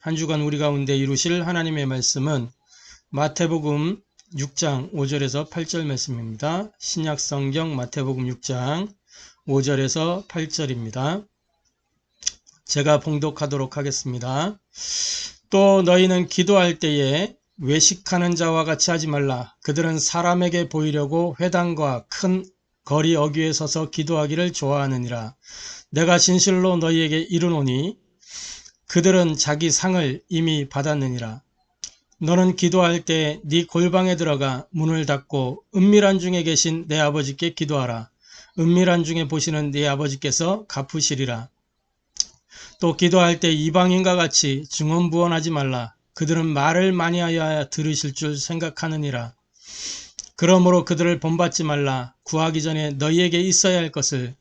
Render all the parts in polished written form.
한 주간 우리 가운데 이루실 하나님의 말씀은 마태복음 6장 5절에서 8절 말씀입니다. 신약성경 마태복음 6장 5절에서 8절입니다. 제가 봉독하도록 하겠습니다. 또 너희는 기도할 때에 외식하는 자와 같이 하지 말라. 그들은 사람에게 보이려고 회당과 큰 거리 어귀에 서서 기도하기를 좋아하느니라. 내가 진실로 너희에게 이르노니 그들은 자기 상을 이미 받았느니라. 너는 기도할 때 네 골방에 들어가 문을 닫고 은밀한 중에 계신 내 아버지께 기도하라. 은밀한 중에 보시는 네 아버지께서 갚으시리라. 또 기도할 때 이방인과 같이 증언부언하지 말라. 그들은 말을 많이 하여 들으실 줄 생각하느니라. 그러므로 그들을 본받지 말라. 구하기 전에 너희에게 있어야 할 것을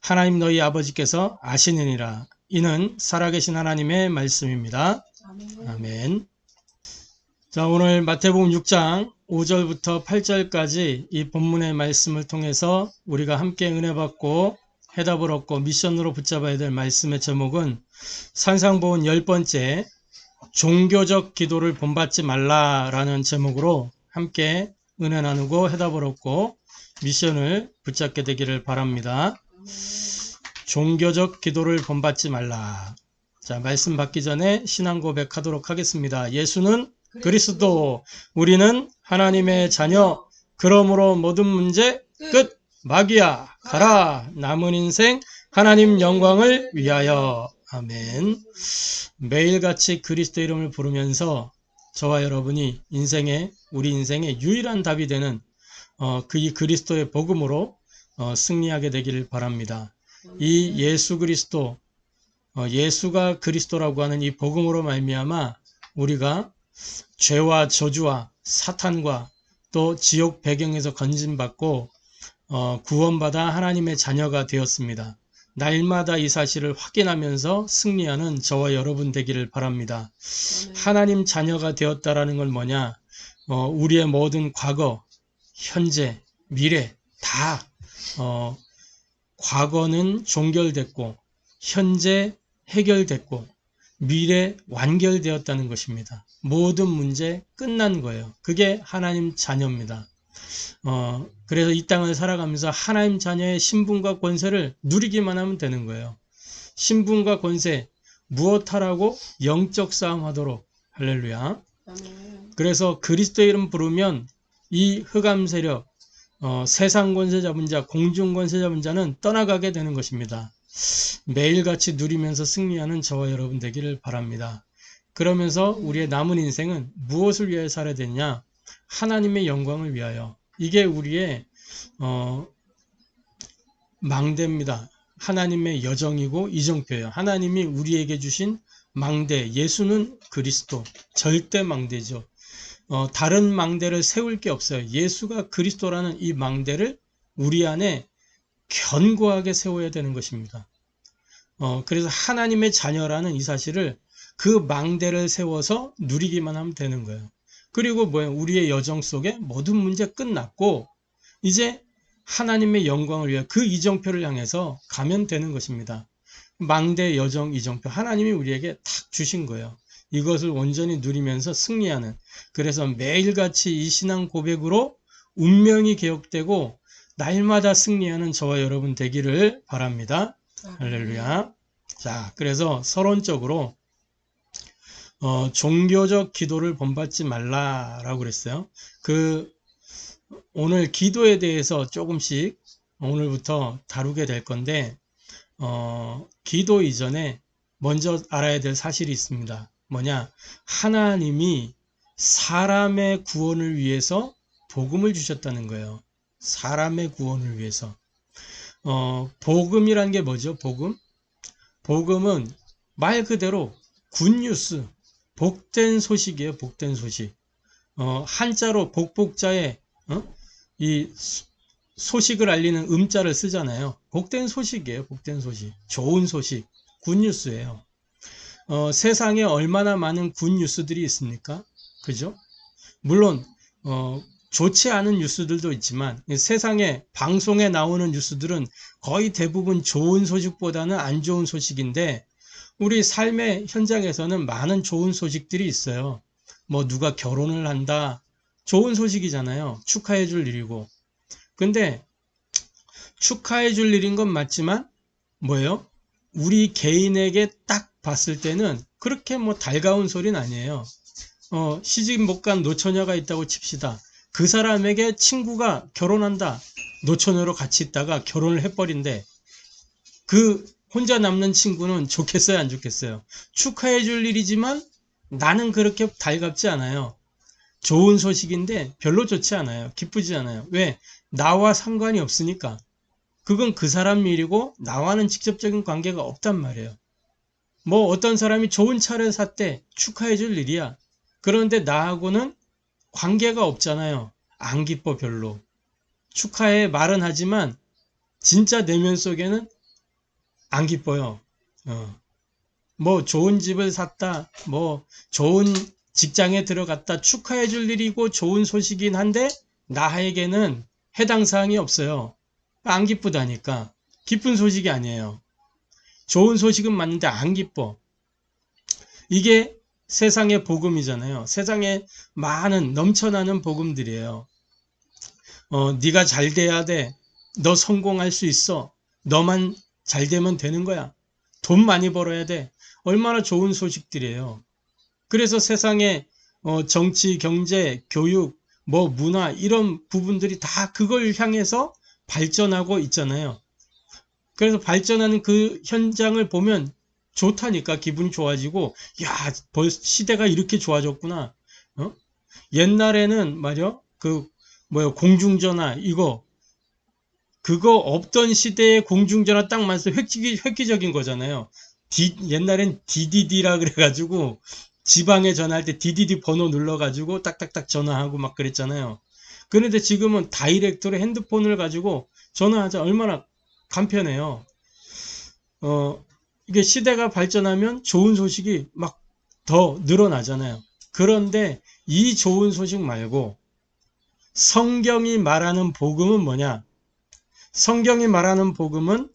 하나님 너희 아버지께서 아시느니라. 이는 살아계신 하나님의 말씀입니다. 아멘. 자, 오늘 마태복음 6장 5절부터 8절까지 이 본문의 말씀을 통해서 우리가 함께 은혜 받고 해답을 얻고 미션으로 붙잡아야 될 말씀의 제목은 산상보훈 10번째 종교적 기도를 본받지 말라라는 제목으로 함께 은혜 나누고 해답을 얻고 미션을 붙잡게 되기를 바랍니다. 종교적 기도를 본받지 말라. 자, 말씀 받기 전에 신앙 고백하도록 하겠습니다. 예수는 그리스도, 우리는 하나님의 자녀, 그러므로 모든 문제 끝, 마귀야 가라, 남은 인생 하나님 영광을 위하여. 아멘. 매일같이 그리스도 이름을 부르면서 저와 여러분이 우리 인생의 유일한 답이 되는 이 그리스도의 복음으로 승리하게 되기를 바랍니다. 이 예수 그리스도, 예수가 그리스도라고 하는 이 복음으로 말미암아 우리가 죄와 저주와 사탄과 또 지옥 배경에서 건진받고 구원받아 하나님의 자녀가 되었습니다. 날마다 이 사실을 확인하면서 승리하는 저와 여러분 되기를 바랍니다. 하나님 자녀가 되었다라는 건 뭐냐? 우리의 모든 과거, 현재, 미래 다 과거는 종결됐고 현재 해결됐고 미래 완결되었다는 것입니다. 모든 문제 끝난 거예요. 그게 하나님 자녀입니다. 그래서 이 땅을 살아가면서 하나님 자녀의 신분과 권세를 누리기만 하면 되는 거예요. 신분과 권세 무엇하라고? 영적 싸움 하도록. 할렐루야. 그래서 그리스도의 이름 부르면 이 흑암 세력, 세상 권세 잡은 자, 공중 권세 잡은 자는 떠나가게 되는 것입니다. 매일같이 누리면서 승리하는 저와 여러분 되기를 바랍니다. 그러면서 우리의 남은 인생은 무엇을 위하여 살아야 되냐? 하나님의 영광을 위하여. 이게 우리의 망대입니다. 하나님의 여정이고 이정표예요. 하나님이 우리에게 주신 망대, 예수는 그리스도, 절대 망대죠. 다른 망대를 세울 게 없어요. 예수가 그리스도라는 이 망대를 우리 안에 견고하게 세워야 되는 것입니다. 그래서 하나님의 자녀라는 이 사실을 그 망대를 세워서 누리기만 하면 되는 거예요. 그리고 우리의 여정 속에 모든 문제 끝났고 이제 하나님의 영광을 위해 그 이정표를 향해서 가면 되는 것입니다. 망대 여정 이정표 하나님이 우리에게 탁 주신 거예요. 이것을 온전히 누리면서 승리하는, 그래서 매일같이 이 신앙 고백으로 운명이 개혁되고 날마다 승리하는 저와 여러분 되기를 바랍니다. 할렐루야. 자, 그래서 서론적으로 종교적 기도를 본받지 말라라고 그랬어요. 오늘 기도에 대해서 조금씩 오늘부터 다루게 될 건데 기도 이전에 먼저 알아야 될 사실이 있습니다. 뭐냐? 하나님이 사람의 구원을 위해서 복음을 주셨다는 거예요. 사람의 구원을 위해서. 복음이란 게 뭐죠? 복음은 말 그대로 굿뉴스, 복된 소식이에요. 복된 소식. 한자로 복복자에 이 소식을 알리는 음자를 쓰잖아요. 복된 소식이에요. 복된 소식. 좋은 소식. 굿뉴스예요. 세상에 얼마나 많은 굿뉴스들이 있습니까? 그죠? 물론 좋지 않은 뉴스들도 있지만 세상에 방송에 나오는 뉴스들은 거의 대부분 좋은 소식보다는 안 좋은 소식인데 우리 삶의 현장에서는 많은 좋은 소식들이 있어요. 뭐 누가 결혼을 한다. 좋은 소식이잖아요. 축하해 줄 일이고. 근데 축하해 줄 일인 건 맞지만 뭐예요? 우리 개인에게 딱 봤을 때는 그렇게 뭐 달가운 소리는 아니에요. 시집 못 간 노처녀가 있다고 칩시다. 그 사람에게 친구가 결혼한다. 노처녀로 같이 있다가 결혼을 해버린대. 그 혼자 남는 친구는 좋겠어요, 안 좋겠어요? 축하해 줄 일이지만 나는 그렇게 달갑지 않아요. 좋은 소식인데 별로 좋지 않아요. 기쁘지 않아요. 왜? 나와 상관이 없으니까. 그건 그 사람 일이고 나와는 직접적인 관계가 없단 말이에요. 뭐 어떤 사람이 좋은 차를 샀대. 축하해 줄 일이야. 그런데 나하고는 관계가 없잖아요. 안 기뻐 별로. 축하해 말은 하지만 진짜 내면 속에는 안 기뻐요. 뭐 좋은 집을 샀다. 뭐 좋은 직장에 들어갔다. 축하해 줄 일이고 좋은 소식이긴 한데 나에게는 해당 사항이 없어요. 안 기쁘다니까. 기쁜 소식이 아니에요. 좋은 소식은 맞는데 안 기뻐. 이게 세상의 복음이잖아요. 세상에 많은 넘쳐나는 복음들이에요. 네가 잘 돼야 돼. 너 성공할 수 있어. 너만 잘 되면 되는 거야. 돈 많이 벌어야 돼. 얼마나 좋은 소식들이에요. 그래서 세상에 정치, 경제, 교육, 뭐 문화 이런 부분들이 다 그걸 향해서 발전하고 있잖아요. 그래서 발전하는 그 현장을 보면 좋다니까 기분이 좋아지고 야, 벌써 시대가 이렇게 좋아졌구나. 옛날에는 말이요. 공중전화 그거 없던 시대에 공중전화 딱 만서 획기적인 거잖아요. 옛날엔 DDD라 그래가지고 지방에 전화할 때 DDD 번호 눌러가지고 딱딱딱 전화하고 막 그랬잖아요. 그런데 지금은 다이렉트로 핸드폰을 가지고 전화하자 얼마나 간편해요. 이게 시대가 발전하면 좋은 소식이 막 더 늘어나잖아요. 그런데 이 좋은 소식 말고 성경이 말하는 복음은 뭐냐? 성경이 말하는 복음은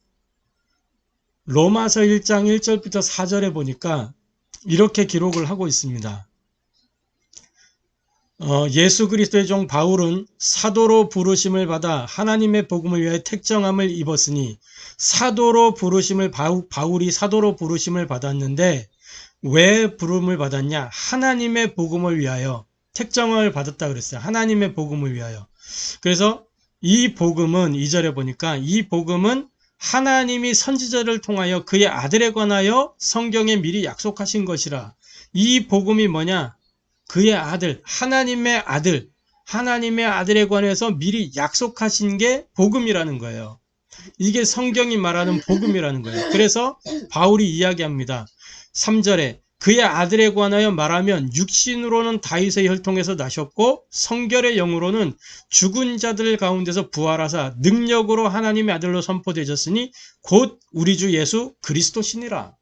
로마서 1장 1절부터 4절에 보니까 이렇게 기록을 하고 있습니다. 예수 그리스도의 종 바울은 사도로 부르심을 받아 하나님의 복음을 위해 택정함을 입었으니 사도로 부르심을 바울이 사도로 부르심을 받았는데 왜 부름을 받았냐? 하나님의 복음을 위하여 택정을 받았다 그랬어요. 하나님의 복음을 위하여. 그래서 이 복음은 2절에 보니까 이 복음은 하나님이 선지자를 통하여 그의 아들에 관하여 성경에 미리 약속하신 것이라. 이 복음이 뭐냐? 그의 아들, 하나님의 아들에 관해서 미리 약속하신 게 복음이라는 거예요. 이게 성경이 말하는 복음이라는 거예요. 그래서 바울이 이야기합니다. 3절에 그의 아들에 관하여 말하면 육신으로는 다윗의 혈통에서 나셨고 성결의 영으로는 죽은 자들 가운데서 부활하사 능력으로 하나님의 아들로 선포되셨으니 곧 우리 주 예수 그리스도시니라.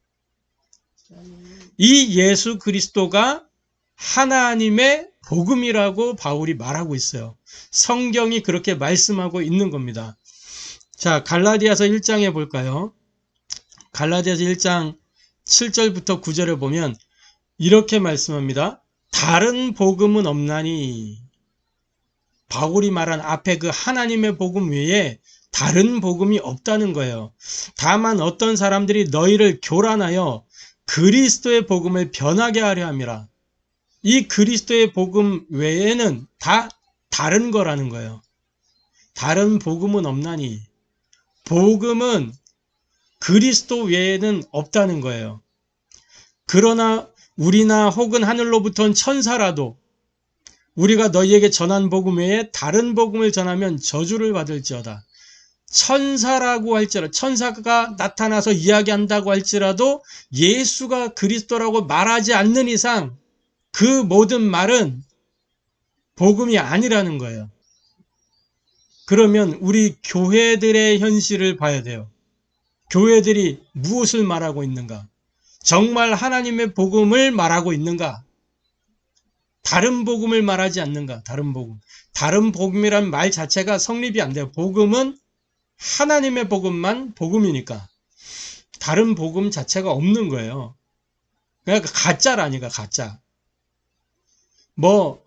이 예수 그리스도가 하나님의 복음이라고 바울이 말하고 있어요. 성경이 그렇게 말씀하고 있는 겁니다. 자, 갈라디아서 1장에 볼까요? 갈라디아서 1장 7절부터 9절에 보면 이렇게 말씀합니다. 다른 복음은 없나니. 바울이 말한 앞에 그 하나님의 복음 외에 다른 복음이 없다는 거예요. 다만 어떤 사람들이 너희를 교란하여 그리스도의 복음을 변하게 하려 함이라. 이 그리스도의 복음 외에는 다 다른 거라는 거예요. 다른 복음은 없나니. 복음은 그리스도 외에는 없다는 거예요. 그러나 우리나 혹은 하늘로부터 온 천사라도 우리가 너희에게 전한 복음 외에 다른 복음을 전하면 저주를 받을지어다. 천사라고 할지라도, 천사가 나타나서 이야기한다고 할지라도 예수가 그리스도라고 말하지 않는 이상 그 모든 말은 복음이 아니라는 거예요. 그러면 우리 교회들의 현실을 봐야 돼요. 교회들이 무엇을 말하고 있는가? 정말 하나님의 복음을 말하고 있는가? 다른 복음을 말하지 않는가? 다른 복음. 다른 복음이란 말 자체가 성립이 안 돼요. 복음은 하나님의 복음만 복음이니까. 다른 복음 자체가 없는 거예요. 그러니까 가짜라니까, 가짜. 뭐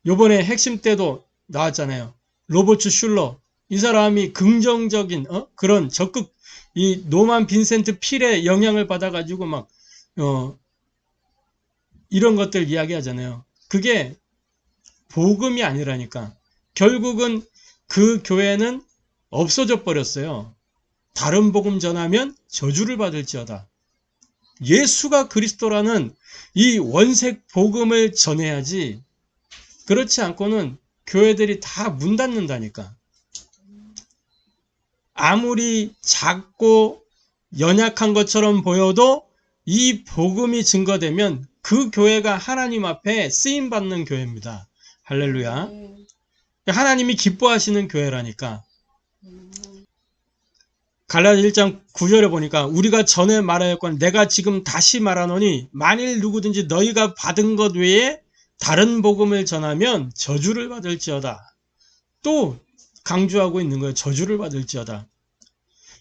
요번에 핵심 때도 나왔잖아요. 로버트 슐러. 이 사람이 긍정적인 그런 적극 이 노만 빈센트 필의 영향을 받아가지고 막 이런 것들 이야기하잖아요. 그게 복음이 아니라니까. 결국은 그 교회는 없어져 버렸어요. 다른 복음 전하면 저주를 받을지어다. 예수가 그리스도라는 이 원색 복음을 전해야지. 그렇지 않고는 교회들이 다 문 닫는다니까. 아무리 작고 연약한 것처럼 보여도 이 복음이 증거되면 그 교회가 하나님 앞에 쓰임받는 교회입니다. 할렐루야. 하나님이 기뻐하시는 교회라니까. 갈라디아 1장 9절에 보니까 우리가 전에 말하였건 내가 지금 다시 말하노니 만일 누구든지 너희가 받은 것 외에 다른 복음을 전하면 저주를 받을지어다. 또 강조하고 있는 거예요. 저주를 받을지어다.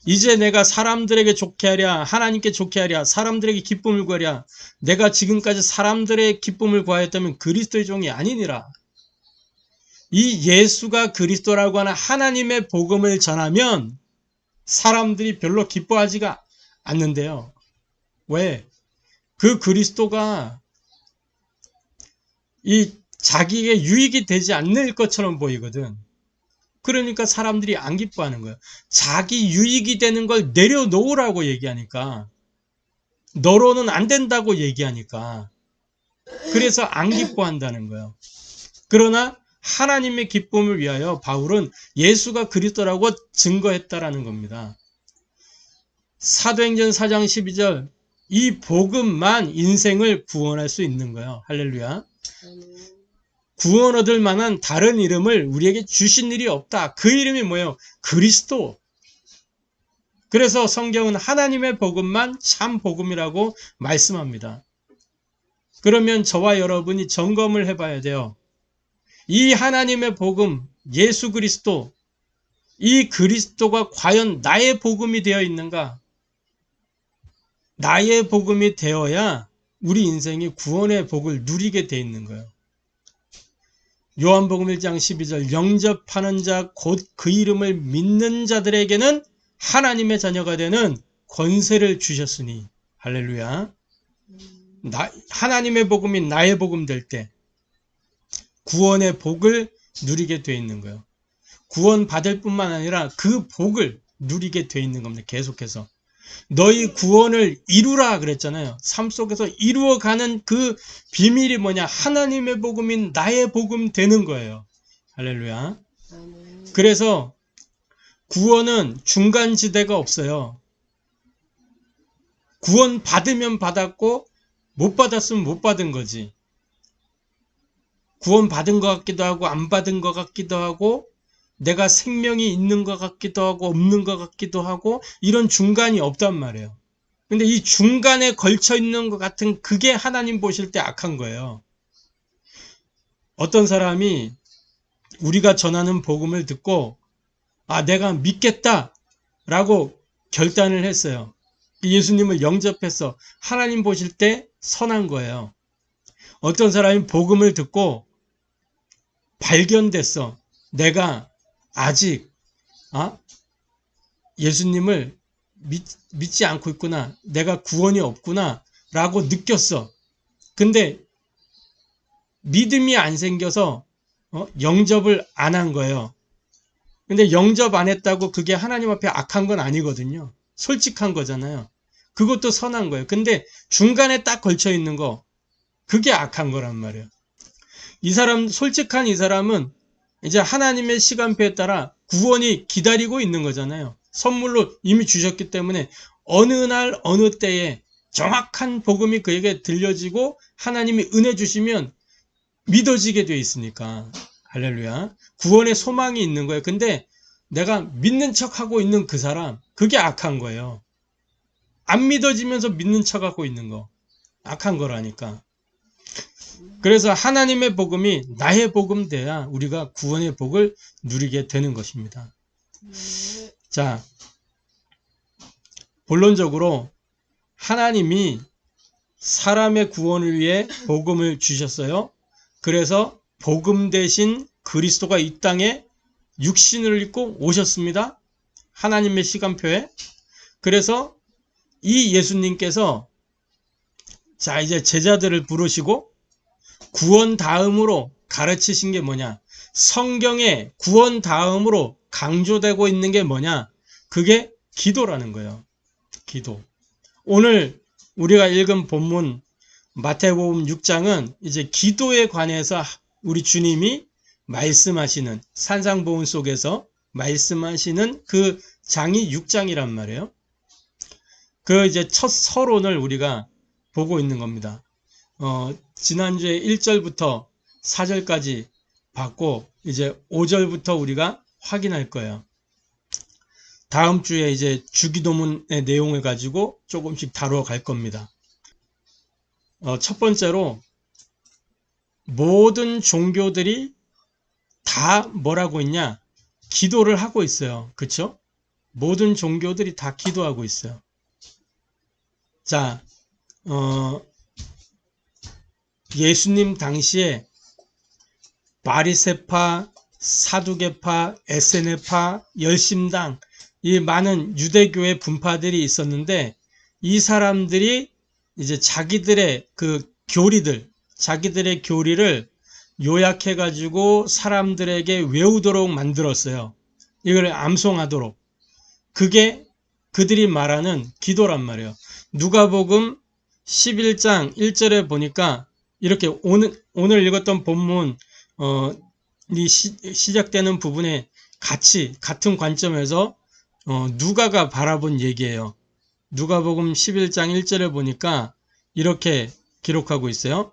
이제 내가 사람들에게 좋게 하랴, 하나님께 좋게 하랴, 사람들에게 기쁨을 구하랴. 내가 지금까지 사람들의 기쁨을 구하였다면 그리스도의 종이 아니니라. 이 예수가 그리스도라고 하는 하나님의 복음을 전하면 사람들이 별로 기뻐하지가 않는데요. 왜? 그 그리스도가 이 자기에게 유익이 되지 않을 것처럼 보이거든. 그러니까 사람들이 안 기뻐하는 거예요. 자기 유익이 되는 걸 내려놓으라고 얘기하니까, 너로는 안 된다고 얘기하니까, 그래서 안 기뻐한다는 거예요. 그러나 하나님의 기쁨을 위하여 바울은 예수가 그리스도라고 증거했다라는 겁니다. 사도행전 4장 12절, 이 복음만 인생을 구원할 수 있는 거예요. 할렐루야. 구원 얻을 만한 다른 이름을 우리에게 주신 일이 없다. 그 이름이 뭐예요? 그리스도. 그래서 성경은 하나님의 복음만 참 복음이라고 말씀합니다. 그러면 저와 여러분이 점검을 해봐야 돼요. 이 하나님의 복음, 예수 그리스도, 이 그리스도가 과연 나의 복음이 되어 있는가? 나의 복음이 되어야 우리 인생이 구원의 복을 누리게 돼 있는 거예요. 요한복음 1장 12절, 영접하는 자 곧 그 이름을 믿는 자들에게는 하나님의 자녀가 되는 권세를 주셨으니. 할렐루야. 하나님의 복음이 나의 복음 될 때 구원의 복을 누리게 돼 있는 거예요. 구원 받을 뿐만 아니라 그 복을 누리게 돼 있는 겁니다. 계속해서. 너희 구원을 이루라 그랬잖아요. 삶 속에서 이루어가는 그 비밀이 뭐냐? 하나님의 복음인 나의 복음 되는 거예요. 할렐루야. 그래서 구원은 중간지대가 없어요. 구원 받으면 받았고 못 받았으면 못 받은 거지. 구원 받은 것 같기도 하고 안 받은 것 같기도 하고 내가 생명이 있는 것 같기도 하고 없는 것 같기도 하고 이런 중간이 없단 말이에요. 근데 이 중간에 걸쳐 있는 것 같은 그게 하나님 보실 때 악한 거예요. 어떤 사람이 우리가 전하는 복음을 듣고 내가 믿겠다 라고 결단을 했어요. 예수님을 영접해서 하나님 보실 때 선한 거예요. 어떤 사람이 복음을 듣고 발견됐어. 내가 아직 예수님을 믿지 않고 있구나. 내가 구원이 없구나 라고 느꼈어. 근데 믿음이 안 생겨서 영접을 안 한 거예요. 근데 영접 안 했다고 그게 하나님 앞에 악한 건 아니거든요. 솔직한 거잖아요. 그것도 선한 거예요. 근데 중간에 딱 걸쳐 있는 거 그게 악한 거란 말이에요. 이 사람, 솔직한 이 사람은 이제 하나님의 시간표에 따라 구원이 기다리고 있는 거잖아요. 선물로 이미 주셨기 때문에 어느 날 어느 때에 정확한 복음이 그에게 들려지고 하나님이 은혜 주시면 믿어지게 돼 있으니까. 할렐루야. 구원의 소망이 있는 거예요. 근데 내가 믿는 척하고 있는 그 사람, 그게 악한 거예요. 안 믿어지면서 믿는 척하고 있는 거 악한 거라니까. 그래서 하나님의 복음이 나의 복음 돼야 우리가 구원의 복을 누리게 되는 것입니다. 자, 본론적으로 하나님이 사람의 구원을 위해 복음을 주셨어요. 그래서 복음 대신 그리스도가 이 땅에 육신을 입고 오셨습니다. 하나님의 시간표에. 그래서 이 예수님께서 자 이제 제자들을 부르시고 구원 다음으로 가르치신 게 뭐냐? 성경에 구원 다음으로 강조되고 있는 게 뭐냐? 그게 기도라는 거예요. 기도. 오늘 우리가 읽은 본문 마태복음 6장은 이제 기도에 관해서 우리 주님이 말씀하시는 산상보훈 속에서 말씀하시는 그 장이 6장이란 말이에요. 그 이제 첫 서론을 우리가 보고 있는 겁니다. 지난주에 1절부터 4절까지 봤고 이제 5절부터 우리가 확인할 거예요. 다음 주에 이제 주기도문의 내용을 가지고 조금씩 다루어 갈 겁니다. 첫 번째로 모든 종교들이 다 뭐라고 있냐? 기도를 하고 있어요. 그렇죠? 모든 종교들이 다 기도하고 있어요. 자, 예수님 당시에 바리새파, 사두개파, 에세네파, 열심당 이 많은 유대교의 분파들이 있었는데 이 사람들이 이제 자기들의 그 교리들, 자기들의 교리를 요약해 가지고 사람들에게 외우도록 만들었어요. 이걸 암송하도록. 그게 그들이 말하는 기도란 말이에요. 누가복음 11장 1절에 보니까 이렇게 오늘 읽었던 본문 시작되는 부분에 같은 관점에서 누가가 바라본 얘기예요. 누가복음 11장 1절에 보니까 이렇게 기록하고 있어요.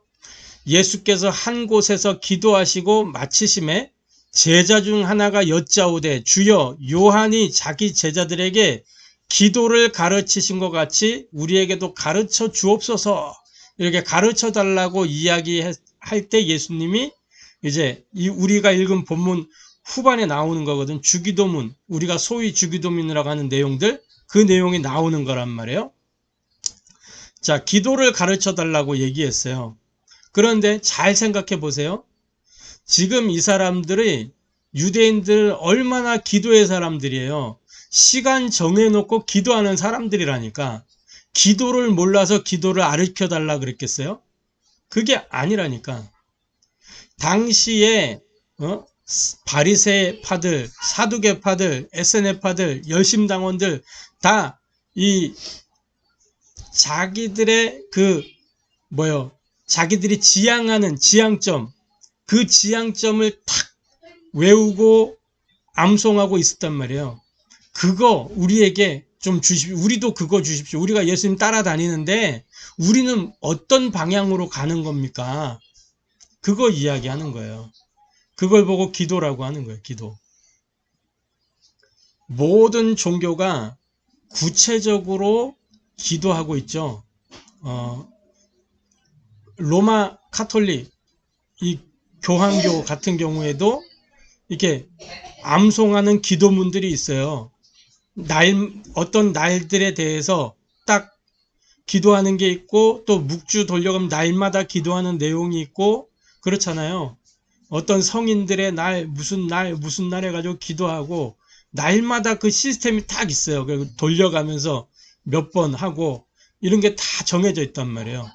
예수께서 한 곳에서 기도하시고 마치심에 제자 중 하나가 여짜오되 주여 요한이 자기 제자들에게 기도를 가르치신 것 같이 우리에게도 가르쳐 주옵소서 이렇게 가르쳐 달라고 이야기할 때 예수님이 이제 우리가 읽은 본문 후반에 나오는 거거든. 주기도문, 우리가 소위 주기도문이라고 하는 내용들, 그 내용이 나오는 거란 말이에요. 자, 기도를 가르쳐 달라고 얘기했어요. 그런데 잘 생각해 보세요. 지금 이 사람들이 유대인들 얼마나 기도의 사람들이에요. 시간 정해놓고 기도하는 사람들이라니까. 기도를 몰라서 기도를 가르쳐 달라 그랬겠어요? 그게 아니라니까. 당시에 바리새파들, 사두개파들, 에세네파들, 열심당원들 다 이 자기들의 자기들이 지향하는 지향점, 그 지향점을 탁 외우고 암송하고 있었단 말이에요. 그거 우리에게 좀 주십시오. 우리도 그거 주십시오. 우리가 예수님 따라다니는데 우리는 어떤 방향으로 가는 겁니까? 그거 이야기하는 거예요. 그걸 보고 기도라고 하는 거예요. 기도. 모든 종교가 구체적으로 기도하고 있죠. 로마 카톨릭, 이 교황교 같은 경우에도 이렇게 암송하는 기도문들이 있어요. 어떤 날들에 대해서 딱 기도하는 게 있고 또 묵주 돌려가면 날마다 기도하는 내용이 있고 그렇잖아요. 어떤 성인들의 날, 무슨 날 해가지고 기도하고 날마다 그 시스템이 딱 있어요. 그리고 돌려가면서 몇 번 하고 이런 게 다 정해져 있단 말이에요.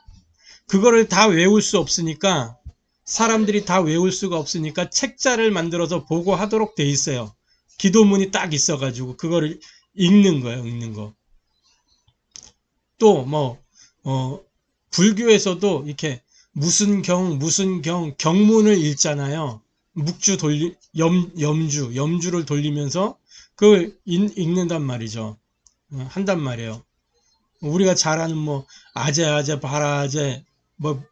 그거를 다 외울 수 없으니까 사람들이 다 외울 수가 없으니까 책자를 만들어서 보고하도록 돼 있어요. 기도문이 딱 있어가지고 그거를 읽는 거예요. 읽는 거. 또 불교에서도 이렇게 무슨 경문을 읽잖아요. 염주를 돌리면서 그걸 읽는단 말이죠. 한단 말이에요. 우리가 잘 아는 아제, 바라제,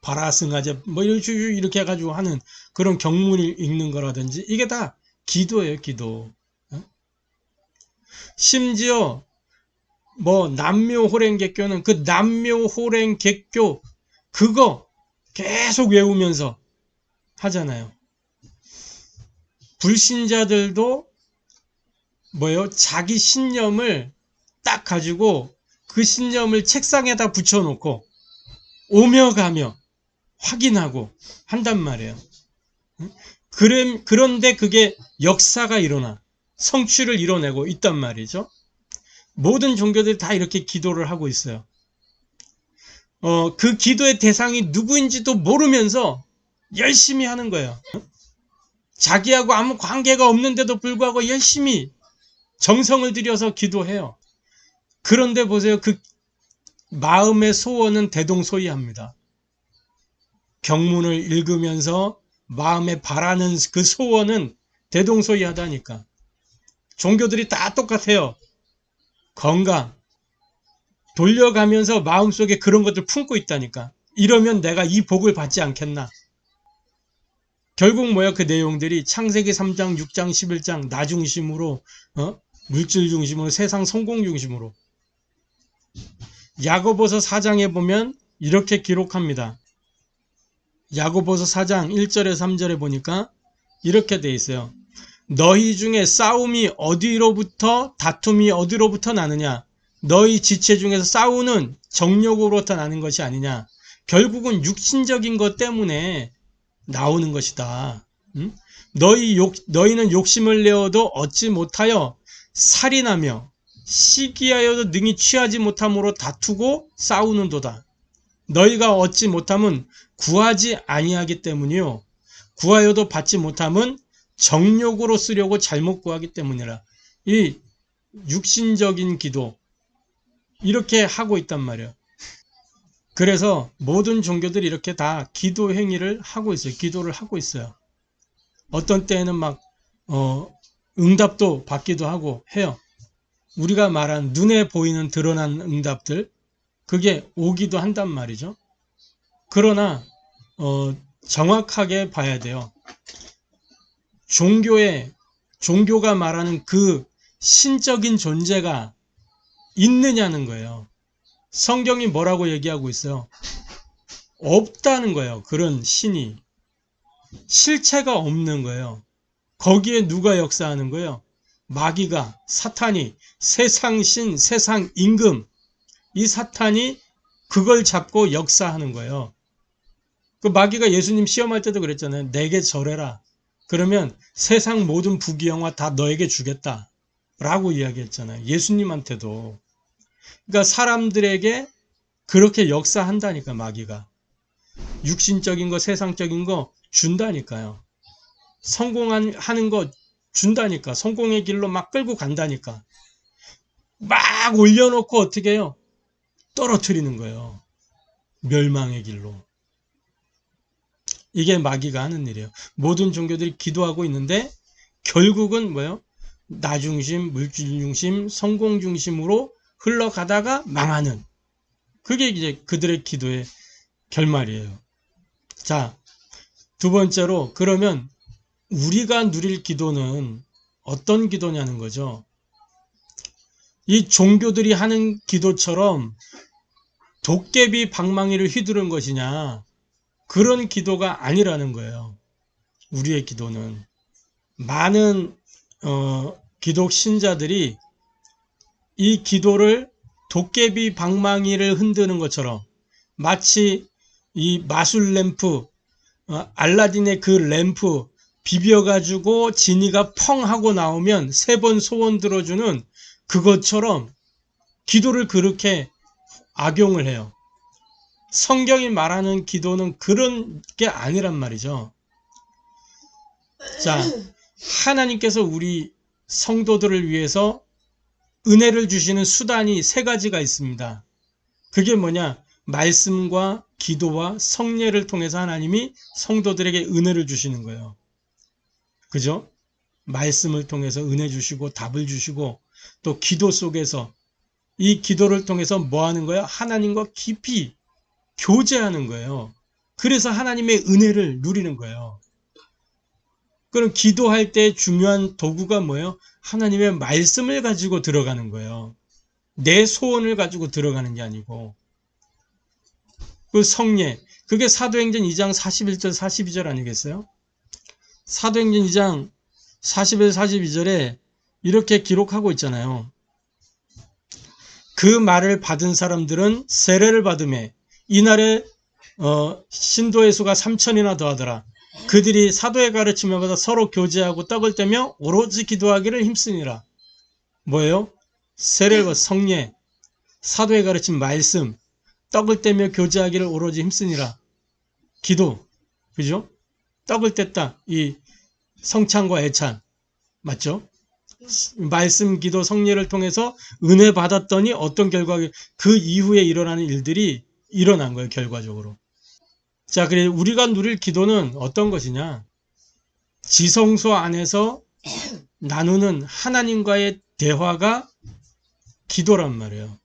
바라승아제, 이렇게 해가지고 하는 그런 경문을 읽는 거라든지 이게 다 기도예요, 기도. 심지어 남묘호랭개교는 그 남묘호랭개교 그거 계속 외우면서 하잖아요. 불신자들도 자기 신념을 딱 가지고 그 신념을 책상에다 붙여놓고 오며 가며 확인하고 한단 말이에요. 그런데 그게 역사가 일어나 성취를 이뤄내고 있단 말이죠. 모든 종교들이 다 이렇게 기도를 하고 있어요. 그 기도의 대상이 누구인지도 모르면서 열심히 하는 거예요. 자기하고 아무 관계가 없는데도 불구하고 열심히 정성을 들여서 기도해요. 그런데 보세요. 그 마음의 소원은 대동소이합니다. 경문을 읽으면서 마음에 바라는 그 소원은 대동소이하다니까. 종교들이 다 똑같아요. 건강, 돌려가면서 마음속에 그런 것들 품고 있다니까. 이러면 내가 이 복을 받지 않겠나. 결국 뭐야? 그 내용들이 창세기 3장, 6장, 11장 나 중심으로, 물질 중심으로, 세상 성공 중심으로. 야고보서 4장에 보면 이렇게 기록합니다. 야고보서 4장 1절에 3절에 보니까 이렇게 돼 있어요. 너희 중에 싸움이 어디로부터, 다툼이 어디로부터 나느냐? 너희 지체 중에서 싸우는 정욕으로부터 나는 것이 아니냐? 결국은 육신적인 것 때문에 나오는 것이다. 너희는 욕심을 내어도 얻지 못하여 살인하며 시기하여도 능히 취하지 못함으로 다투고 싸우는도다. 너희가 얻지 못함은 구하지 아니하기 때문이요. 구하여도 받지 못함은 정욕으로 쓰려고 잘못 구하기 때문이라. 이 육신적인 기도 이렇게 하고 있단 말이에요. 그래서 모든 종교들이 이렇게 다 기도 행위를 하고 있어요. 기도를 하고 있어요. 어떤 때에는 막 응답도 받기도 하고 해요. 우리가 말한 눈에 보이는 드러난 응답들 그게 오기도 한단 말이죠. 그러나 정확하게 봐야 돼요. 종교가 말하는 그 신적인 존재가 있느냐는 거예요. 성경이 뭐라고 얘기하고 있어요? 없다는 거예요. 그런 신이. 실체가 없는 거예요. 거기에 누가 역사하는 거예요? 마귀가, 사탄이, 세상신, 세상임금, 이 사탄이 그걸 잡고 역사하는 거예요. 그 마귀가 예수님 시험할 때도 그랬잖아요. 내게 절해라. 그러면 세상 모든 부귀영화 다 너에게 주겠다. 라고 이야기했잖아요. 예수님한테도. 그러니까 사람들에게 그렇게 역사한다니까 마귀가. 육신적인 거 세상적인 거 준다니까요. 성공하는 거 준다니까. 성공의 길로 막 끌고 간다니까. 막 올려놓고 어떻게 해요? 떨어뜨리는 거예요. 멸망의 길로. 이게 마귀가 하는 일이에요. 모든 종교들이 기도하고 있는데 결국은 뭐예요? 나 중심, 물질 중심, 성공 중심으로 흘러가다가 망하는. 그게 이제 그들의 기도의 결말이에요. 자, 두 번째로 그러면 우리가 누릴 기도는 어떤 기도냐는 거죠. 이 종교들이 하는 기도처럼 도깨비 방망이를 휘두른 것이냐, 그런 기도가 아니라는 거예요. 우리의 기도는. 많은 기독 신자들이 이 기도를 도깨비 방망이를 흔드는 것처럼 마치 이 마술 램프, 알라딘의 그 램프 비벼가지고 지니가 펑 하고 나오면 3번 소원 들어주는 그것처럼 기도를 그렇게 악용을 해요. 성경이 말하는 기도는 그런 게 아니란 말이죠. 자, 하나님께서 우리 성도들을 위해서 은혜를 주시는 수단이 3가지가 있습니다. 그게 뭐냐? 말씀과 기도와 성례를 통해서 하나님이 성도들에게 은혜를 주시는 거예요. 그죠? 말씀을 통해서 은혜 주시고 답을 주시고 또 기도 속에서 이 기도를 통해서 뭐 하는 거야? 하나님과 깊이 교제하는 거예요. 그래서 하나님의 은혜를 누리는 거예요. 그럼 기도할 때 중요한 도구가 뭐예요? 하나님의 말씀을 가지고 들어가는 거예요. 내 소원을 가지고 들어가는 게 아니고. 그 성례, 그게 사도행전 2장 41절 42절 아니겠어요? 사도행전 2장 41, 42절에 이렇게 기록하고 있잖아요. 그 말을 받은 사람들은 세례를 받음에 이날에 신도의 수가 3,000이나 더하더라. 그들이 사도의 가르침을 받아 서로 교제하고 떡을 떼며 오로지 기도하기를 힘쓰니라. 뭐예요? 세례를 받아 성례, 사도의 가르침 말씀, 떡을 떼며 교제하기를 오로지 힘쓰니라. 기도, 그죠? 떡을 뗐다. 이 성찬과 애찬, 맞죠? 말씀, 기도, 성례를 통해서 은혜 받았더니 어떤 결과, 그 이후에 일어나는 일들이 일어난 거예요, 결과적으로. 자, 그래 우리가 누릴 기도는 어떤 것이냐? 지성소 안에서 나누는 하나님과의 대화가 기도란 말이에요.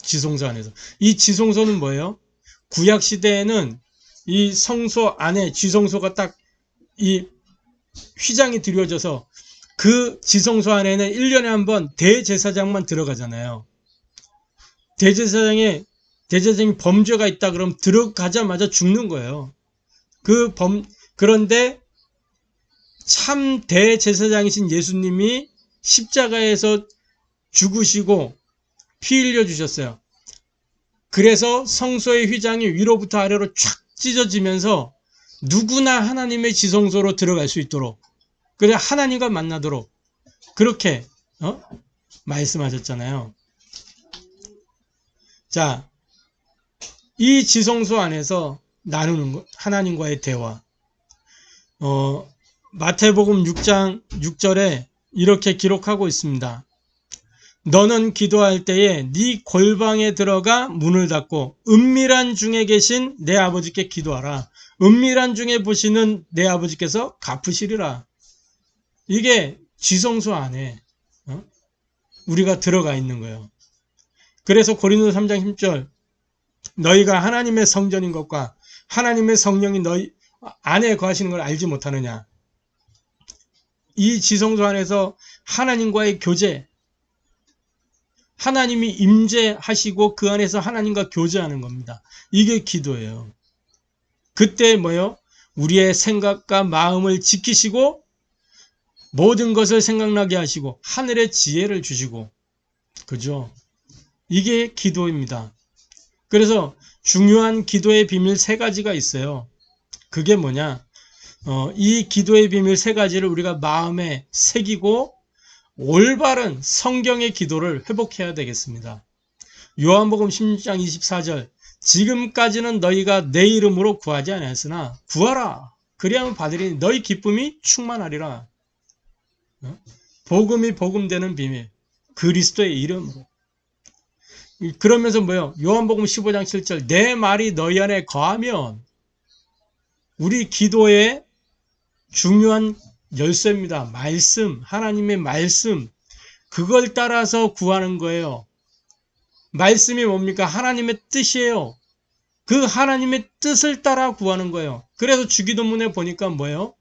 지성소 안에서. 이 지성소는 뭐예요? 구약 시대에는 이 성소 안에 지성소가 딱 이 휘장이 드려져서 그 지성소 안에는 1년에 한 번 대제사장만 들어가잖아요. 대제사장이 범죄가 있다 그러면 들어가자마자 죽는 거예요. 그런데 참 대제사장이신 예수님이 십자가에서 죽으시고 피 흘려 주셨어요. 그래서 성소의 휘장이 위로부터 아래로 쫙 찢어지면서 누구나 하나님의 지성소로 들어갈 수 있도록, 그래 하나님과 만나도록 그렇게 말씀하셨잖아요. 자, 이 지성소 안에서 나누는 것, 하나님과의 대화. 마태복음 6장 6절에 이렇게 기록하고 있습니다. 너는 기도할 때에 네 골방에 들어가 문을 닫고 은밀한 중에 계신 내 아버지께 기도하라. 은밀한 중에 보시는 내 아버지께서 갚으시리라. 이게 지성소 안에 우리가 들어가 있는 거예요. 그래서 고린도서 3장 10절 너희가 하나님의 성전인 것과 하나님의 성령이 너희 안에 거하시는 걸 알지 못하느냐. 이 지성소 안에서 하나님과의 교제, 하나님이 임재하시고 그 안에서 하나님과 교제하는 겁니다. 이게 기도예요. 그때 뭐요? 우리의 생각과 마음을 지키시고 모든 것을 생각나게 하시고 하늘의 지혜를 주시고, 그죠? 이게 기도입니다. 그래서 중요한 기도의 비밀 3가지가 있어요. 그게 뭐냐? 이 기도의 비밀 3가지를 우리가 마음에 새기고 올바른 성경의 기도를 회복해야 되겠습니다. 요한복음 16장 24절 지금까지는 너희가 내 이름으로 구하지 아니하였으나 구하라. 그리하면 받으리니 너희 기쁨이 충만하리라. 복음이 복음되는 비밀. 그리스도의 이름으로. 그러면서 뭐요? 요한복음 15장 7절 내 말이 너희 안에 거하면, 우리 기도의 중요한 열쇠입니다. 말씀, 하나님의 말씀, 그걸 따라서 구하는 거예요. 말씀이 뭡니까? 하나님의 뜻이에요. 그 하나님의 뜻을 따라 구하는 거예요. 그래서 주기도문에 보니까 뭐예요?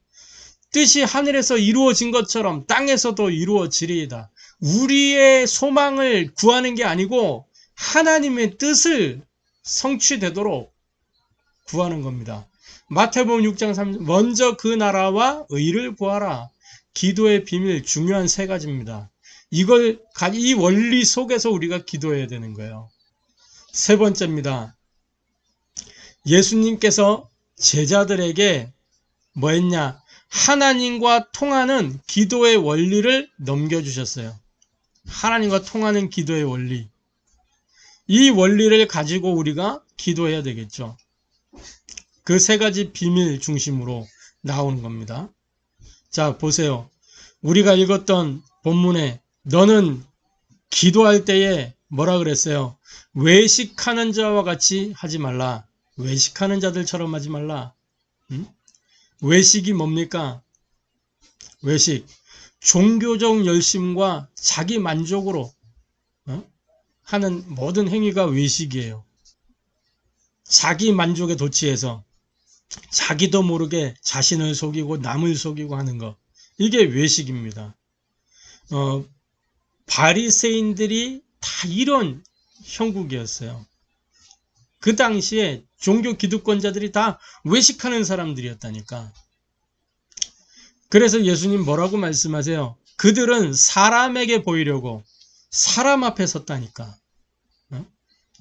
뜻이 하늘에서 이루어진 것처럼 땅에서도 이루어지리이다. 우리의 소망을 구하는 게 아니고 하나님의 뜻을 성취되도록 구하는 겁니다. 마태복음 6장 3절 먼저 그 나라와 의를 구하라. 기도의 비밀 중요한 3가지입니다. 이 원리 속에서 우리가 기도해야 되는 거예요. 3번째입니다. 예수님께서 제자들에게 뭐 했냐? 하나님과 통하는 기도의 원리를 넘겨주셨어요. 하나님과 통하는 기도의 원리. 이 원리를 가지고 우리가 기도해야 되겠죠. 그 3가지 비밀 중심으로 나오는 겁니다. 자, 보세요. 우리가 읽었던 본문에 너는 기도할 때에 뭐라 그랬어요? 외식하는 자와 같이 하지 말라. 외식하는 자들처럼 하지 말라. 외식이 뭡니까? 외식. 종교적 열심과 자기 만족으로 하는 모든 행위가 외식이에요. 자기 만족에 도취해서 자기도 모르게 자신을 속이고 남을 속이고 하는 것. 이게 외식입니다. 바리새인들이 다 이런 형국이었어요. 그 당시에 종교 기득권자들이 다 외식하는 사람들이었다니까. 그래서 예수님 뭐라고 말씀하세요? 그들은 사람에게 보이려고 사람 앞에 섰다니까.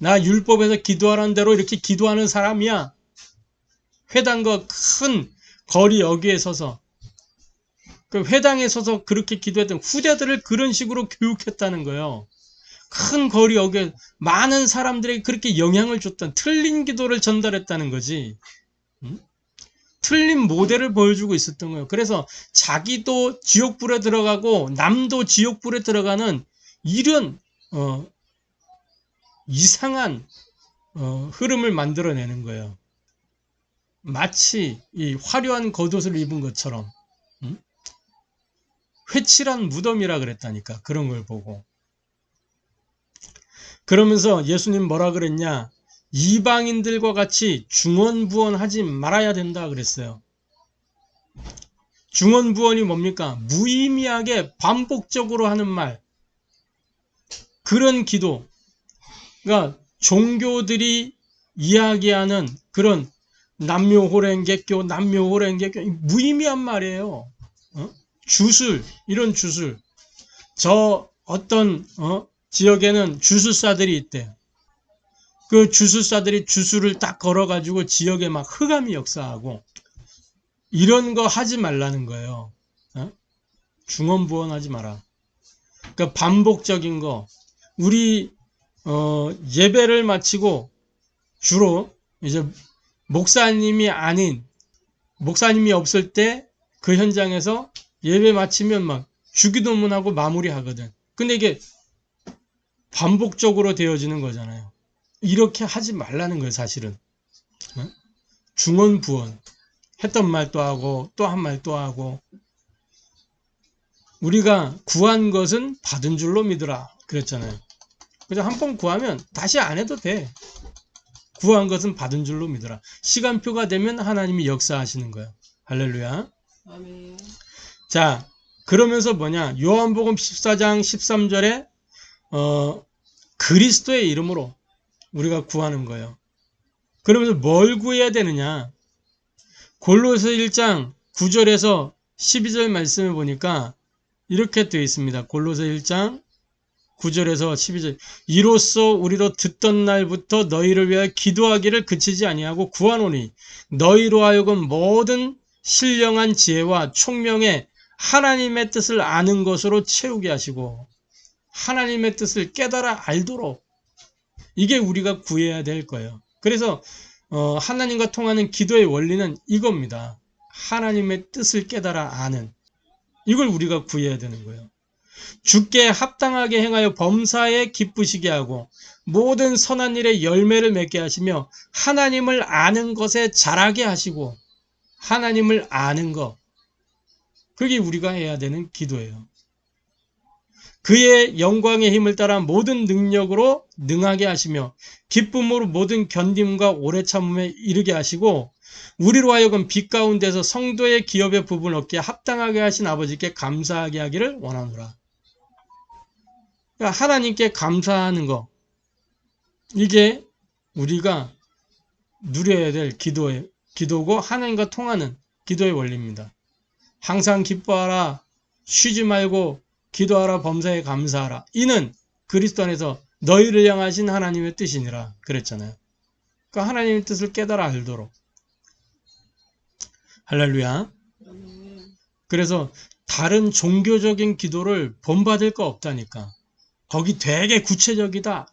나 율법에서 기도하라는 대로 이렇게 기도하는 사람이야. 회당과 큰 거리 여기에 서서, 그 회당에 서서 그렇게 기도했던 후대들을 그런 식으로 교육했다는 거예요. 큰 거리 여기에 많은 사람들에게 그렇게 영향을 줬던, 틀린 기도를 전달했다는 거지. 틀린 모델을 보여주고 있었던 거예요. 그래서 자기도 지옥불에 들어가고 남도 지옥불에 들어가는 이런 이상한 흐름을 만들어내는 거예요. 마치 이 화려한 겉옷을 입은 것처럼, 회칠한 무덤이라 그랬다니까. 그런 걸 보고. 그러면서 예수님 뭐라 그랬냐? 이방인들과 같이 중언부언하지 말아야 된다 그랬어요. 중언부언이 뭡니까? 무의미하게 반복적으로 하는 말, 그런 기도. 그러니까 종교들이 이야기하는 그런 남묘호랭개교, 남묘호랭개교, 무의미한 말이에요. 주술, 이런 주술. 저 어떤 지역에는 주술사들이 있대요. 그 주술사들이 주술을 딱 걸어가지고 지역에 막 흑암이 역사하고, 이런 거 하지 말라는 거예요. 중언부언하지 마라. 그러니까 반복적인 거. 우리 예배를 마치고 주로 이제 목사님이 없을 때 그 현장에서 예배 마치면 막 주기도문하고 마무리하거든. 근데 이게 반복적으로 되어지는 거잖아요. 이렇게 하지 말라는 거예요, 사실은. 중언부언. 했던 말 또 하고, 또 한 말 또 하고. 우리가 구한 것은 받은 줄로 믿으라. 그랬잖아요. 그래서 한 번 구하면 다시 안 해도 돼. 구한 것은 받은 줄로 믿으라. 시간표가 되면 하나님이 역사하시는 거예요. 할렐루야. 아멘. 자, 그러면서 뭐냐? 요한복음 14장 13절에 그리스도의 이름으로 우리가 구하는 거예요. 그러면서 뭘 구해야 되느냐? 골로새 1장 9절에서 12절 말씀을 보니까 이렇게 되어 있습니다. 골로새 1장 9절에서 12절. 이로써 우리도 듣던 날부터 너희를 위하여 기도하기를 그치지 아니하고 구하노니 너희로 하여금 모든 신령한 지혜와 총명에 하나님의 뜻을 아는 것으로 채우게 하시고, 하나님의 뜻을 깨달아 알도록, 이게 우리가 구해야 될 거예요. 그래서 하나님과 통하는 기도의 원리는 이겁니다. 하나님의 뜻을 깨달아 아는, 이걸 우리가 구해야 되는 거예요. 주께 합당하게 행하여 범사에 기쁘시게 하고 모든 선한 일에 열매를 맺게 하시며 하나님을 아는 것에 자라게 하시고, 하나님을 아는 것, 그게 우리가 해야 되는 기도예요. 그의 영광의 힘을 따라 모든 능력으로 능하게 하시며 기쁨으로 모든 견딤과 오래 참음에 이르게 하시고 우리로 하여금 빛 가운데서 성도의 기업의 부분을 얻게 합당하게 하신 아버지께 감사하게 하기를 원하노라. 그러니까 하나님께 감사하는 거, 이게 우리가 누려야 될 기도고 하나님과 통하는 기도의 원리입니다. 항상 기뻐하라, 쉬지 말고 기도하라, 범사에 감사하라. 이는 그리스도 안에서 너희를 향하신 하나님의 뜻이니라 그랬잖아요. 그러니까 하나님의 뜻을 깨달아 알도록. 할렐루야. 그래서 다른 종교적인 기도를 본받을 거 없다니까. 거기 되게 구체적이다.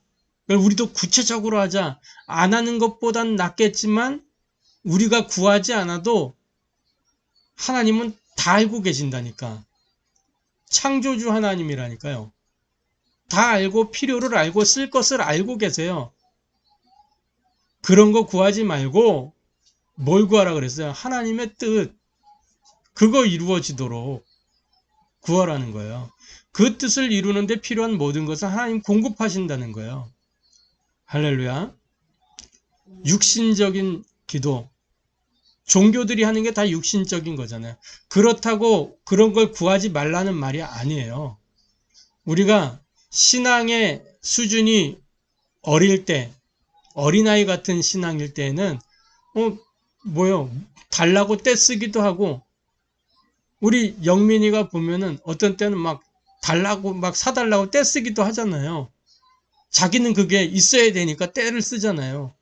우리도 구체적으로 하자. 안 하는 것보단 낫겠지만 우리가 구하지 않아도 하나님은 다 알고 계신다니까. 창조주 하나님이라니까요. 다 알고 필요를 알고 쓸 것을 알고 계세요. 그런 거 구하지 말고 뭘 구하라 그랬어요? 하나님의 뜻. 그거 이루어지도록 구하라는 거예요. 그 뜻을 이루는데 필요한 모든 것을 하나님 공급하신다는 거예요. 할렐루야. 육신적인 기도. 종교들이 하는 게 다 육신적인 거잖아요. 그렇다고 그런 걸 구하지 말라는 말이 아니에요. 우리가 신앙의 수준이 어릴 때, 어린아이 같은 신앙일 때에는 달라고 떼쓰기도 하고, 우리 영민이가 보면은 어떤 때는 막 달라고 막 사달라고 떼쓰기도 하잖아요. 자기는 그게 있어야 되니까 때를 쓰잖아요.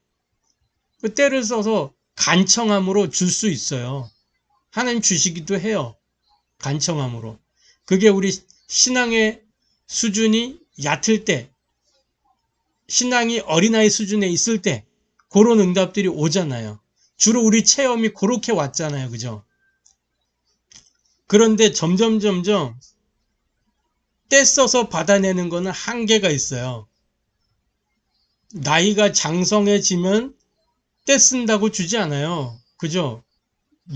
그 때를 써서 간청함으로 줄 수 있어요. 하나님 주시기도 해요. 간청함으로. 그게 우리 신앙의 수준이 얕을 때, 신앙이 어린아이 수준에 있을 때 그런 응답들이 오잖아요. 주로 우리 체험이 그렇게 왔잖아요. 그죠? 그런데 점점 때 써서 받아내는 거는 한계가 있어요. 나이가 장성해지면 때 쓴다고 주지 않아요. 그죠?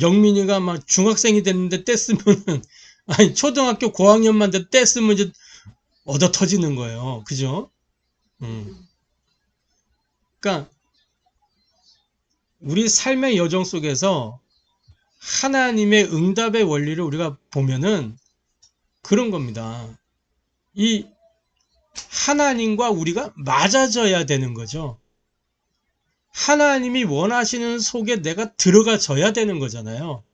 영민이가 막 중학생이 됐는데 때 쓰면은, 아니, 초등학교 고학년만 돼도 때 쓰면 이제 얻어 터지는 거예요. 그죠? 그러니까, 우리 삶의 여정 속에서 하나님의 응답의 원리를 우리가 보면은 그런 겁니다. 이 하나님과 우리가 맞아져야 되는 거죠. 하나님이 원하시는 속에 내가 들어가져야 되는 거잖아요.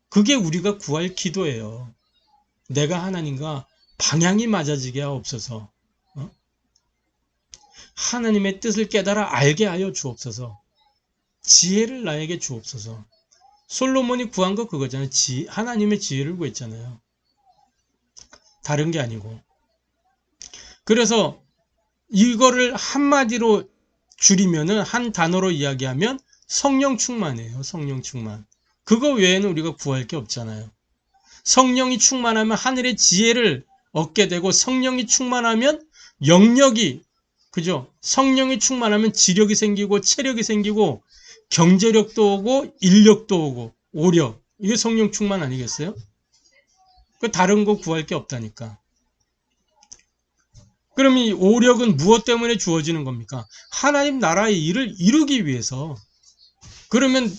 그게 우리가 구할 기도예요. 내가 하나님과 방향이 맞아지게 하옵소서. 하나님의 뜻을 깨달아 알게 하여 주옵소서. 지혜를 나에게 주옵소서. 솔로몬이 구한 거 그거잖아요. 하나님의 지혜를 구했잖아요. 다른 게 아니고. 그래서 이거를 한마디로 줄이면은, 한 단어로 이야기하면 성령 충만이에요. 성령 충만. 그거 외에는 우리가 구할 게 없잖아요. 성령이 충만하면 하늘의 지혜를 얻게 되고, 성령이 충만하면 영력이, 그죠? 성령이 충만하면 지력이 생기고 체력이 생기고 경제력도 오고 인력도 오고 오력. 이게 성령 충만 아니겠어요? 그 다른 거 구할 게 없다니까. 그럼 이 오력은 무엇 때문에 주어지는 겁니까? 하나님 나라의 일을 이루기 위해서. 그러면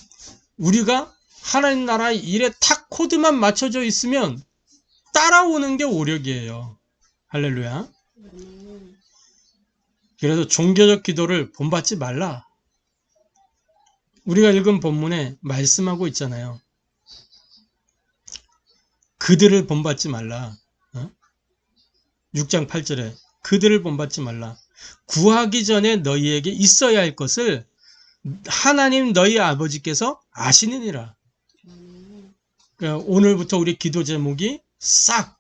우리가 하나님 나라의 일에 탁 코드만 맞춰져 있으면 따라오는 게 오력이에요. 할렐루야. 그래서 종교적 기도를 본받지 말라. 우리가 읽은 본문에 말씀하고 있잖아요. 그들을 본받지 말라. 6장 8절에 그들을 본받지 말라. 구하기 전에 너희에게 있어야 할 것을 하나님 너희 아버지께서 아시느니라. 그러니까 오늘부터 우리 기도 제목이 싹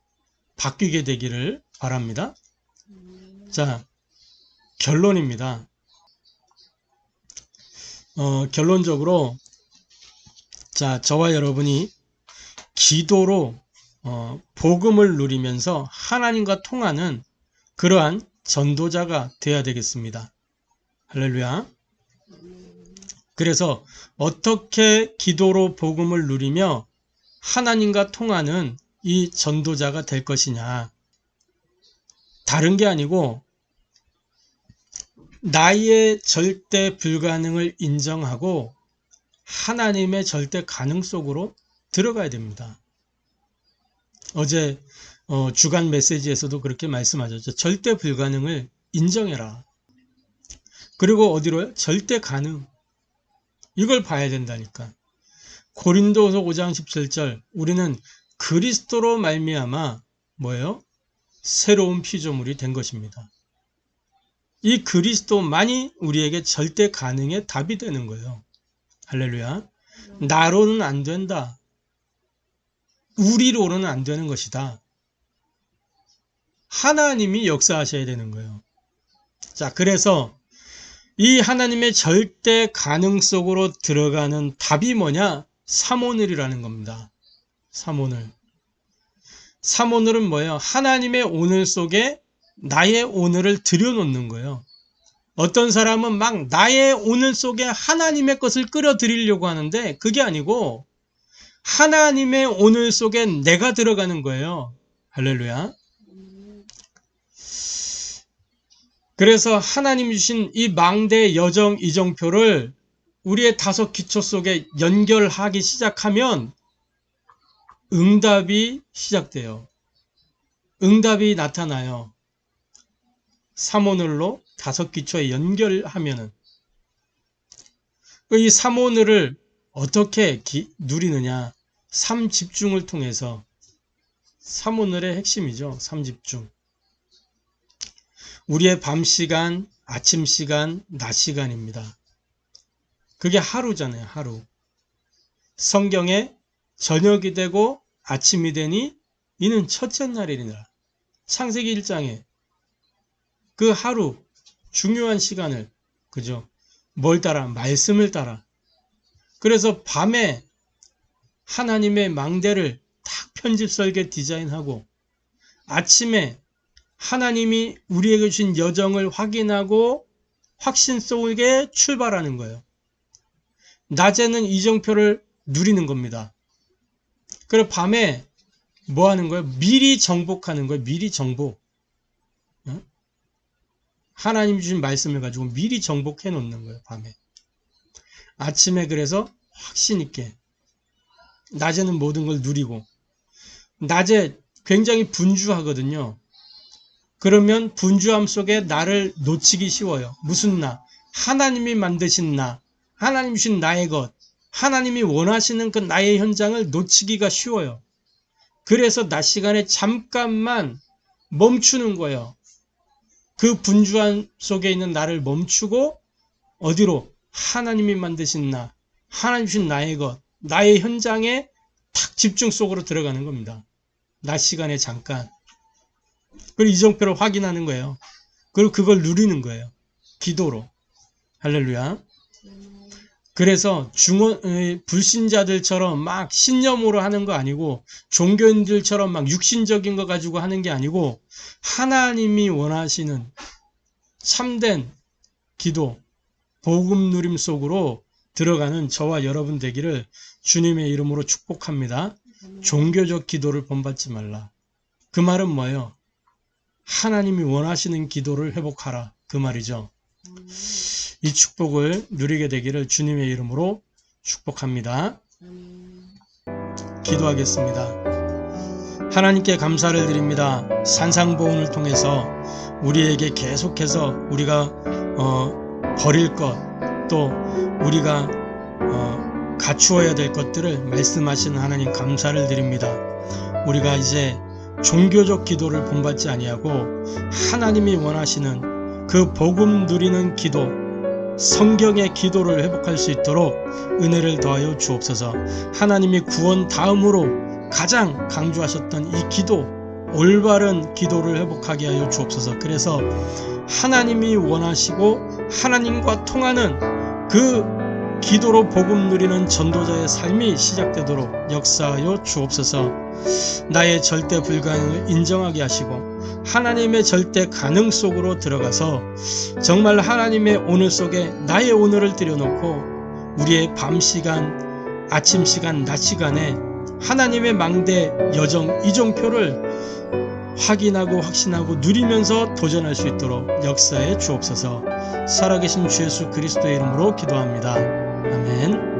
바뀌게 되기를 바랍니다. 자, 결론입니다. 결론적으로, 자, 저와 여러분이 기도로 복음을 누리면서 하나님과 통하는 그러한 전도자가 되어야 되겠습니다. 할렐루야. 그래서 어떻게 기도로 복음을 누리며 하나님과 통하는 이 전도자가 될 것이냐. 다른 게 아니고 나의 절대 불가능을 인정하고 하나님의 절대 가능 속으로 들어가야 됩니다. 어제 주간 메시지에서도 그렇게 말씀하셨죠. 절대 불가능을 인정해라. 그리고 어디로요? 절대 가능. 이걸 봐야 된다니까. 고린도서 5장 17절 우리는 그리스도로 말미암아 뭐예요? 새로운 피조물이 된 것입니다. 이 그리스도만이 우리에게 절대 가능의 답이 되는 거예요. 할렐루야. 나로는 안 된다. 우리로는 안 되는 것이다. 하나님이 역사하셔야 되는 거예요. 자, 그래서 이 하나님의 절대 가능 속으로 들어가는 답이 뭐냐? 삼오늘이라는 겁니다. 삼오늘. 삼오늘은 뭐예요? 하나님의 오늘 속에 나의 오늘을 들여놓는 거예요. 어떤 사람은 막 나의 오늘 속에 하나님의 것을 끌어들이려고 하는데 그게 아니고 하나님의 오늘 속에 내가 들어가는 거예요. 할렐루야. 그래서 하나님 주신 이 망대 여정 이정표를 우리의 5 기초 속에 연결하기 시작하면 응답이 시작돼요. 응답이 나타나요. 삼오늘로 5 기초에 연결하면은. 이 삼오늘을 어떻게 누리느냐? 3집중을 통해서. 삼오늘의 핵심이죠. 3집중. 우리의 밤 시간, 아침 시간, 낮 시간입니다. 그게 하루잖아요, 하루. 성경에 저녁이 되고 아침이 되니 이는 첫째 날이니라. 창세기 1장에 그 하루 중요한 시간을, 그죠? 뭘 따라? 말씀을 따라. 그래서 밤에 하나님의 망대를 딱 편집 설계 디자인하고 아침에 하나님이 우리에게 주신 여정을 확인하고 확신 속에 출발하는 거예요. 낮에는 이정표를 누리는 겁니다. 그리고 밤에 뭐 하는 거예요? 미리 정복하는 거예요. 미리 정복. 하나님 주신 말씀을 가지고 미리 정복해 놓는 거예요. 밤에. 아침에 그래서 확신 있게. 낮에는 모든 걸 누리고. 낮에 굉장히 분주하거든요. 그러면 분주함 속에 나를 놓치기 쉬워요. 무슨 나? 하나님이 만드신 나. 하나님 주신 나의 것. 하나님이 원하시는 그 나의 현장을 놓치기가 쉬워요. 그래서 낮 시간에 잠깐만 멈추는 거예요. 그 분주함 속에 있는 나를 멈추고 어디로? 하나님이 만드신 나, 하나님 주신 나의 것, 나의 현장에 탁 집중 속으로 들어가는 겁니다. 낮 시간에 잠깐. 그리고 이정표를 확인하는 거예요. 그리고 그걸 누리는 거예요. 기도로. 할렐루야. 그래서 불신자들처럼 막 신념으로 하는 거 아니고 종교인들처럼 막 육신적인 거 가지고 하는 게 아니고 하나님이 원하시는 참된 기도, 복음 누림 속으로 들어가는 저와 여러분 되기를 주님의 이름으로 축복합니다. 종교적 기도를 본받지 말라. 그 말은 뭐예요? 하나님이 원하시는 기도를 회복하라. 그 말이죠. 이 축복을 누리게 되기를 주님의 이름으로 축복합니다. 기도하겠습니다. 하나님께 감사를 드립니다. 산상보훈을 통해서 우리에게 계속해서 우리가 버릴 것, 또 우리가 갖추어야 될 것들을 말씀하시는 하나님 감사를 드립니다. 우리가 이제 종교적 기도를 본받지 아니하고 하나님이 원하시는 그 복음 누리는 기도, 성경의 기도를 회복할 수 있도록 은혜를 더하여 주옵소서. 하나님이 구원 다음으로 가장 강조하셨던 이 기도, 올바른 기도를 회복하게 하여 주옵소서. 그래서 하나님이 원하시고 하나님과 통하는 그 기도로 복음 누리는 전도자의 삶이 시작되도록 역사하여 주옵소서. 나의 절대 불가능을 인정하게 하시고 하나님의 절대 가능 속으로 들어가서 정말 하나님의 오늘 속에 나의 오늘을 들여놓고 우리의 밤 시간, 아침 시간, 낮 시간에 하나님의 망대 여정 이정표를 확인하고 확신하고 누리면서 도전할 수 있도록 역사해 주옵소서. 살아계신 주 예수 그리스도의 이름으로 기도합니다. 아멘.